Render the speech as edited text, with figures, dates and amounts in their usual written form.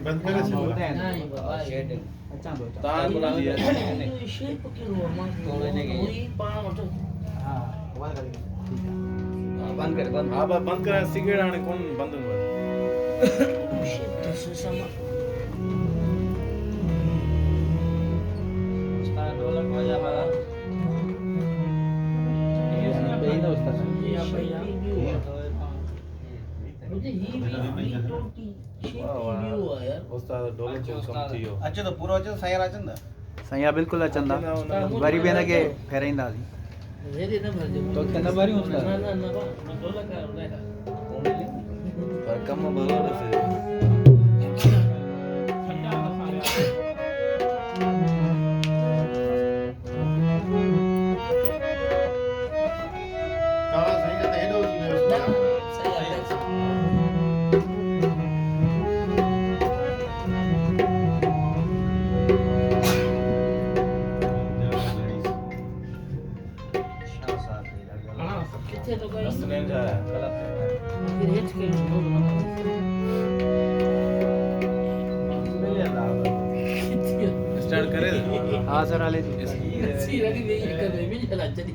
बंद करे छे नहीं बाबा शेड अच्छा दो तार बुला दिया ये शेप के रो मां तोड़ने के वही पाण वठो हां बंद कर ठीक है बंद कर बंद हा बंद करे सिगरेट आने कोण बंद हुआ शेप तसं समा उस्ताद ढोलक बजा बा यही ना उस्ताद या भैया मुझे ही टोटी शेप वीडियो है यार उस्ताद ढोलक जो कम थियो अचे तो पूरो अचे सायर अचंदा सही बिल्कुल अचंदा वरी बि हिनखे फेराईंदासीं वेरे न भरजे तो कितना बारी उस्ताद ना ना ना मैं ढोलक का उड़ाया पर कम भलो न से कावा सही का हेडो जी व्यवस्था सही है हां किथे तो गई सुने जा फिर हेच के नो स्टार्ट करे हाँ सर हाले सी रही नहीं कर रही भी चला चली